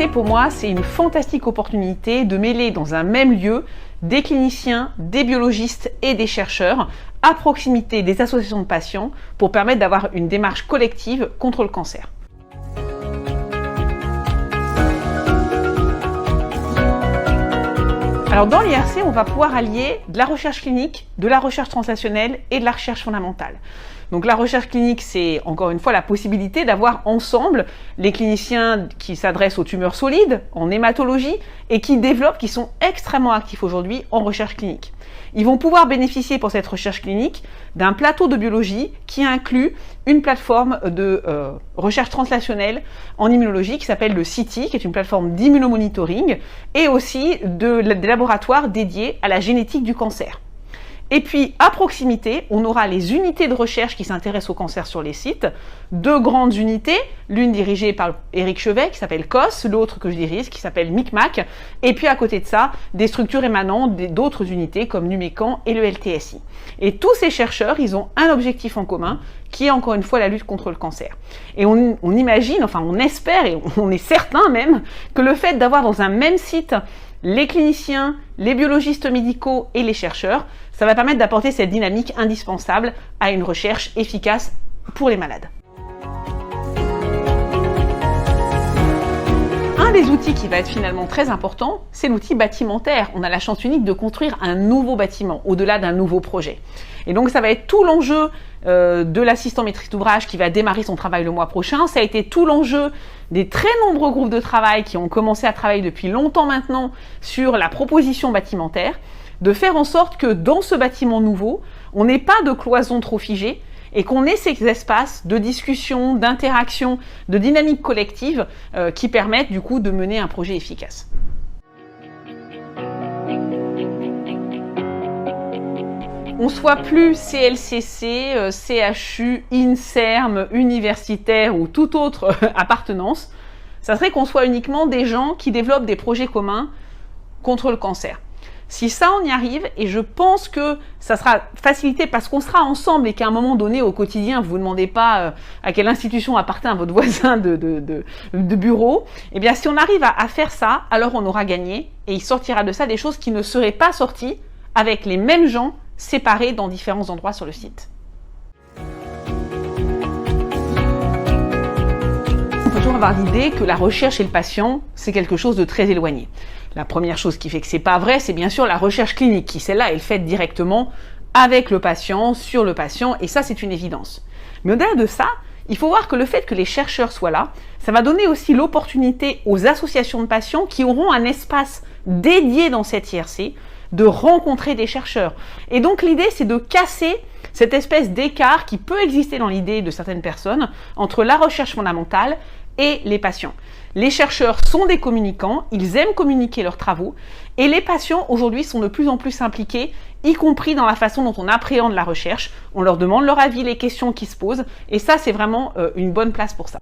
l'IRC, pour moi, c'est une fantastique opportunité de mêler dans un même lieu des cliniciens, des biologistes et des chercheurs à proximité des associations de patients pour permettre d'avoir une démarche collective contre le cancer. Alors dans l'IRC, on va pouvoir allier de la recherche clinique, de la recherche translationnelle et de la recherche fondamentale. Donc la recherche clinique, c'est encore une fois la possibilité d'avoir ensemble les cliniciens qui s'adressent aux tumeurs solides, en hématologie, et qui sont extrêmement actifs aujourd'hui en recherche clinique. Ils vont pouvoir bénéficier pour cette recherche clinique d'un plateau de biologie qui inclut une plateforme de recherche translationnelle en immunologie qui s'appelle le CITI, qui est une plateforme d'immunomonitoring, et aussi des laboratoires dédiés à la génétique du cancer. Et puis, à proximité, on aura les unités de recherche qui s'intéressent au cancer sur les sites, deux grandes unités, l'une dirigée par Éric Chevet, qui s'appelle COS, l'autre que je dirige, qui s'appelle MICMAC, et puis à côté de ça, des structures émanant d'autres unités comme Numécan et le LTSI. Et tous ces chercheurs, ils ont un objectif en commun, qui est encore une fois la lutte contre le cancer. Et on imagine, enfin on espère, et on est certain même, que le fait d'avoir dans un même site les cliniciens, les biologistes médicaux et les chercheurs, ça va permettre d'apporter cette dynamique indispensable à une recherche efficace pour les malades. Un des outils qui va être finalement très important, c'est l'outil bâtimentaire. On a la chance unique de construire un nouveau bâtiment, au-delà d'un nouveau projet. Et donc ça va être tout l'enjeu de l'assistant maîtrise d'ouvrage qui va démarrer son travail le mois prochain. Ça a été tout l'enjeu des très nombreux groupes de travail qui ont commencé à travailler depuis longtemps maintenant sur la proposition bâtimentaire, de faire en sorte que dans ce bâtiment nouveau, on n'ait pas de cloisons trop figées et qu'on ait ces espaces de discussion, d'interaction, de dynamique collective qui permettent du coup de mener un projet efficace. On ne soit plus CLCC, CHU, INSERM, universitaire ou toute autre appartenance. Ça serait qu'on soit uniquement des gens qui développent des projets communs contre le cancer. Si ça, on y arrive, et je pense que ça sera facilité parce qu'on sera ensemble et qu'à un moment donné, au quotidien, vous ne demandez pas à quelle institution appartient votre voisin de bureau, eh bien, si on arrive à faire ça, alors on aura gagné et il sortira de ça des choses qui ne seraient pas sorties avec les mêmes gens séparés dans différents endroits sur le site. On peut toujours avoir l'idée que la recherche et le patient, c'est quelque chose de très éloigné. La première chose qui fait que c'est pas vrai, c'est bien sûr la recherche clinique, qui celle-là est faite directement avec le patient, sur le patient, et ça c'est une évidence. Mais au-delà de ça, il faut voir que le fait que les chercheurs soient là, ça va donner aussi l'opportunité aux associations de patients qui auront un espace dédié dans cette IRC de rencontrer des chercheurs. Et donc l'idée c'est de casser cette espèce d'écart qui peut exister dans l'idée de certaines personnes entre la recherche fondamentale et les patients. Les chercheurs sont des communicants, ils aiment communiquer leurs travaux et les patients aujourd'hui sont de plus en plus impliqués, y compris dans la façon dont on appréhende la recherche. On leur demande leur avis, les questions qui se posent et ça c'est vraiment une bonne place pour ça.